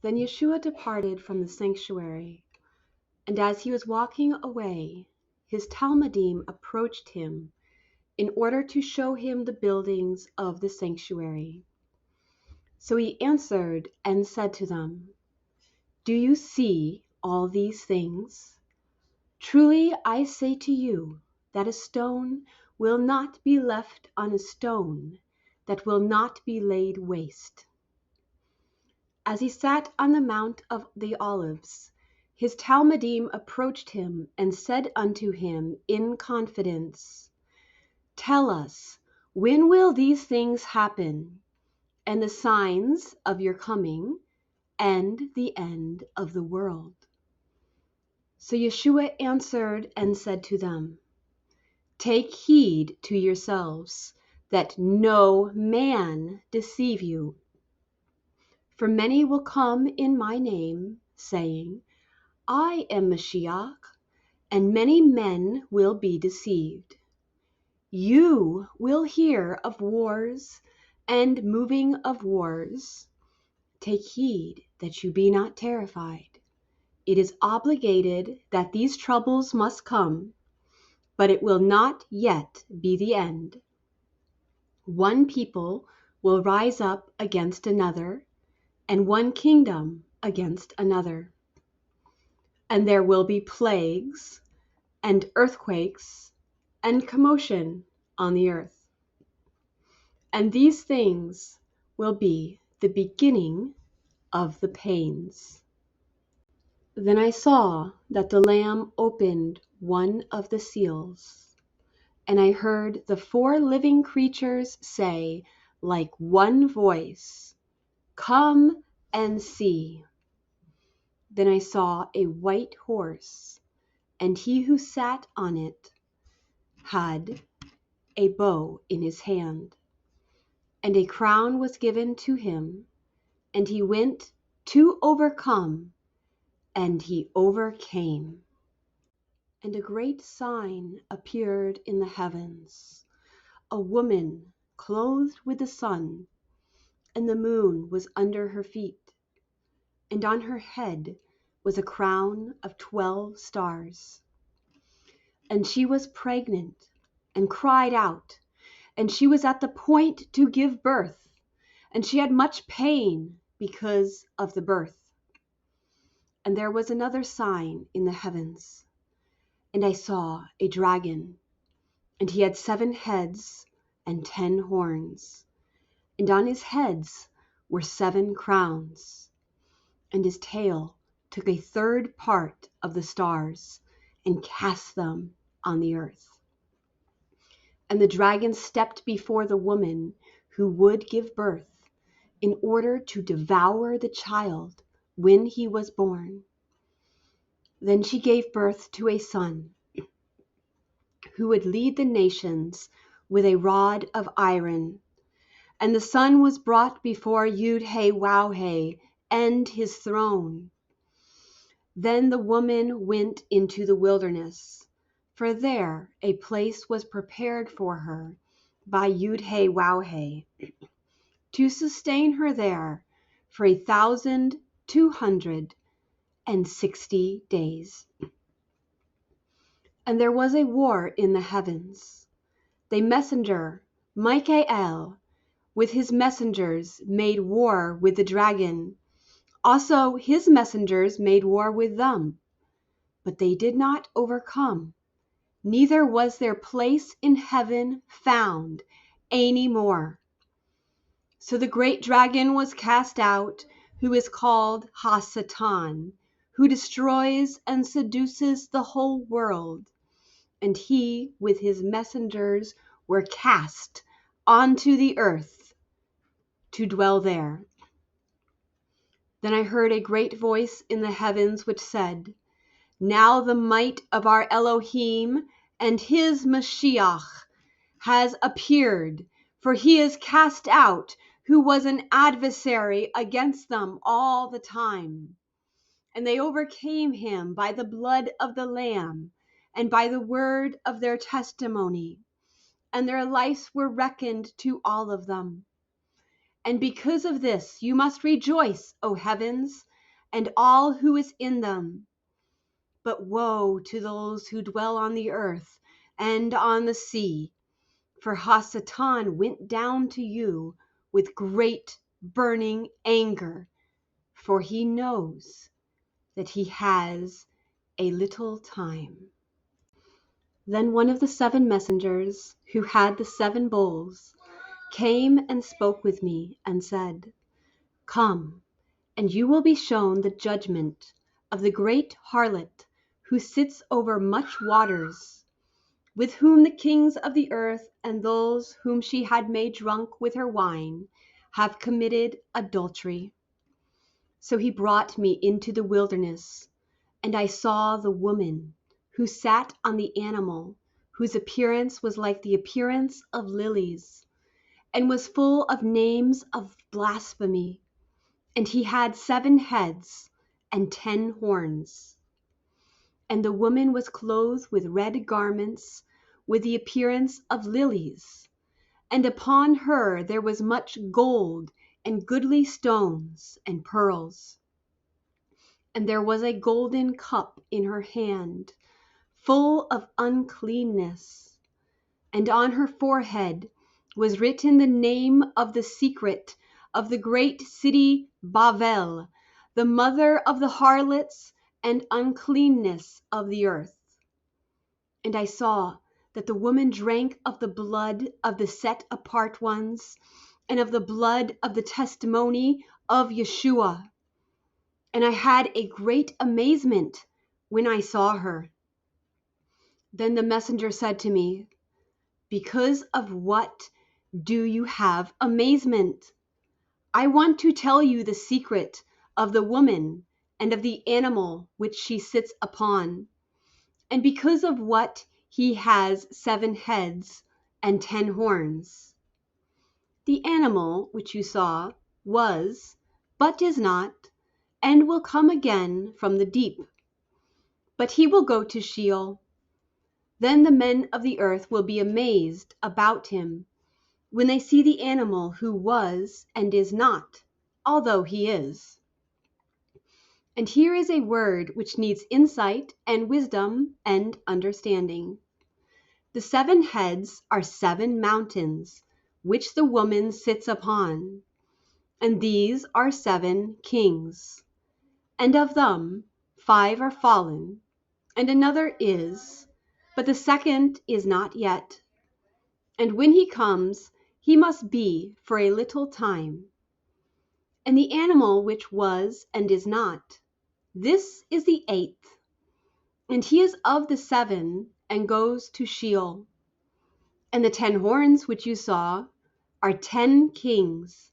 Then Yeshua departed from the sanctuary, and as he was walking away, his talmidim approached him in order to show him the buildings of the sanctuary. So he answered and said to them, "Do you see all these things? Truly I say to you that a stone will not be left on a stone that will not be laid waste." As he sat on the Mount of the Olives, his talmidim approached him and said unto him in confidence, "Tell us, when will these things happen, and the signs of your coming, and the end of the world?" So Yeshua answered and said to them, "Take heed to yourselves, that no man deceive you. For many will come in my name, saying, I am Mashiach, and many men will be deceived. You will hear of wars and moving of wars. Take heed that you be not terrified. It is obligated that these troubles must come, but it will not yet be the end. One people will rise up against another, and one kingdom against another. And there will be plagues, and earthquakes, and commotion on the earth. And these things will be the beginning of the pains. Then I saw that the Lamb opened one of the seals, and I heard the 4 living creatures say like one voice, "Come and see." Then I saw a white horse, and he who sat on it had a bow in his hand, and a crown was given to him, and he went to overcome, and he overcame. And a great sign appeared in the heavens, a woman clothed with the sun, and the moon was under her feet, and on her head was a crown of 12 stars. And she was pregnant and cried out, and she was at the point to give birth, and she had much pain because of the birth. And there was another sign in the heavens, and I saw a dragon, and he had 7 heads and 10 horns, and on his heads were 7 crowns, and his tail took a 1/3 part of the stars and cast them on the earth. And the dragon stepped before the woman who would give birth, in order to devour the child when he was born. Then she gave birth to a son, who would lead the nations with a rod of iron. And the son was brought before Yud-He-Waw-He and his throne. Then the woman went into the wilderness, for there a place was prepared for her by Yud-He-Waw-He, to sustain her there for 1,260 days. And there was a war in the heavens. The messenger, Michael, with his messengers made war with the dragon. Also his messengers made war with them. But they did not overcome, neither was their place in heaven found any more. So the great dragon was cast out, who is called Ha-Satan, who destroys and seduces the whole world. And he with his messengers were cast onto the earth to dwell there. Then I heard a great voice in the heavens which said, Now the might of our Elohim and his Mashiach has appeared, for he is cast out, who was an adversary against them all the time. And they overcame him by the blood of the Lamb and by the word of their testimony, and their lives were reckoned to all of them. And because of this, you must rejoice, O heavens, and all who is in them. But woe to those who dwell on the earth and on the sea, for Hasatan went down to you with great burning anger, for he knows that he has a little time. Then one of the 7 messengers who had the 7 bowls came and spoke with me and said, Come, and you will be shown the judgment of the great harlot who sits over much waters, with whom the kings of the earth and those whom she had made drunk with her wine have committed adultery. So he brought me into the wilderness, and I saw the woman who sat on the animal, whose appearance was like the appearance of lilies, and was full of names of blasphemy. And he had 7 heads and 10 horns. And the woman was clothed with red garments, with the appearance of lilies. And upon her there was much gold and goodly stones and pearls. And there was a golden cup in her hand, full of uncleanness. And on her forehead was written the name of the secret of the great city Babel, the mother of the harlots and uncleanness of the earth. And I saw that the woman drank of the blood of the set apart ones, and of the blood of the testimony of Yeshua. And I had a great amazement when I saw her. Then the messenger said to me, Because of what do you have amazement? I want to tell you the secret of the woman and of the animal which she sits upon, and because of what he has 7 heads and 10 horns. The animal which you saw was, but is not, and will come again from the deep. But he will go to Sheol. Then the men of the earth will be amazed about him when they see the animal who was and is not, although he is. And here is a word which needs insight and wisdom and understanding. The 7 heads are 7 mountains, which the woman sits upon, and these are 7 kings. And of them 5 are fallen, and another is, but the second is not yet. And when he comes, he must be for a little time. And the animal which was and is not, this is the 8th, and he is of the 7 and goes to Sheol. And the 10 horns which you saw are 10 kings,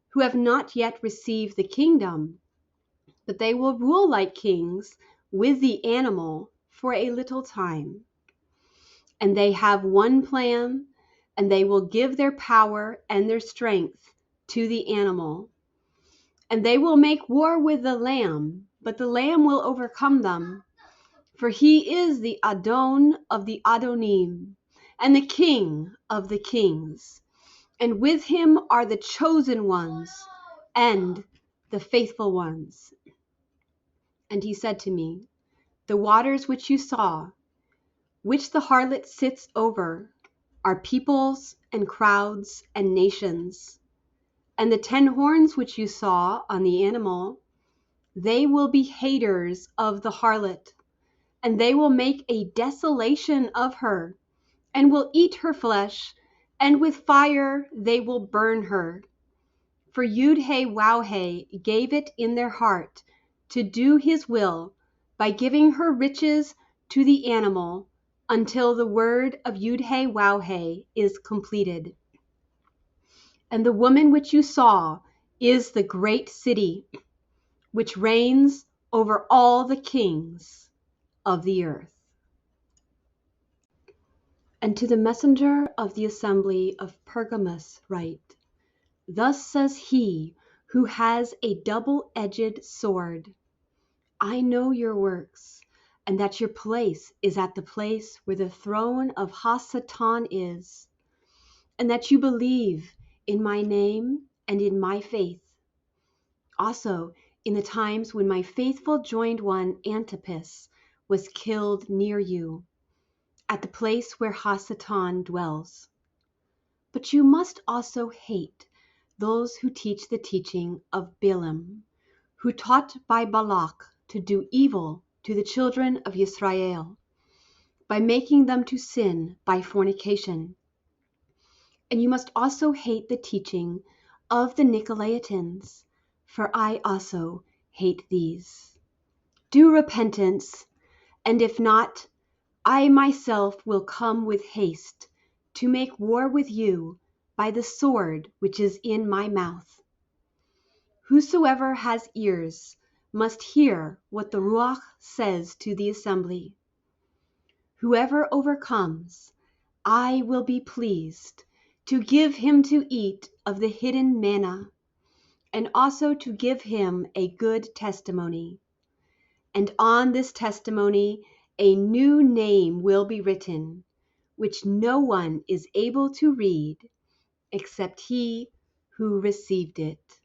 who have not yet received the kingdom, but they will rule like kings with the animal for a little time. And they have one plan, and they will give their power and their strength to the animal. And they will make war with the Lamb, but the Lamb will overcome them. For he is the Adon of the Adonim, and the King of the kings. And with him are the chosen ones, and the faithful ones. And he said to me, The waters which you saw, which the harlot sits over, are peoples and crowds and nations. And the 10 horns which you saw on the animal, they will be haters of the harlot, and they will make a desolation of her, and will eat her flesh, and with fire they will burn her. For Yud-He-Wah-He gave it in their heart to do his will by giving her riches to the animal until the word of Yud-He-Wah-He is completed. And the woman which you saw is the great city, which reigns over all the kings of the earth. And to the messenger of the assembly of Pergamos write, Thus says he who has a double-edged sword, I know your works, and that your place is at the place where the throne of Ha-Satan is, and that you believe in my name and in my faith. Also, in the times when my faithful joined one Antipas was killed near you, at the place where Ha-Satan dwells. But you must also hate those who teach the teaching of Balaam, who taught by Balak to do evil to the children of Israel, by making them to sin by fornication. And you must also hate the teaching of the Nicolaitans, for I also hate these. Do repentance, and if not, I myself will come with haste to make war with you by the sword which is in my mouth. Whosoever has ears must hear what the Ruach says to the assembly. Whoever overcomes, I will be pleased to give him to eat of the hidden manna, and also to give him a good testimony. And on this testimony a new name will be written, which no one is able to read except he who received it.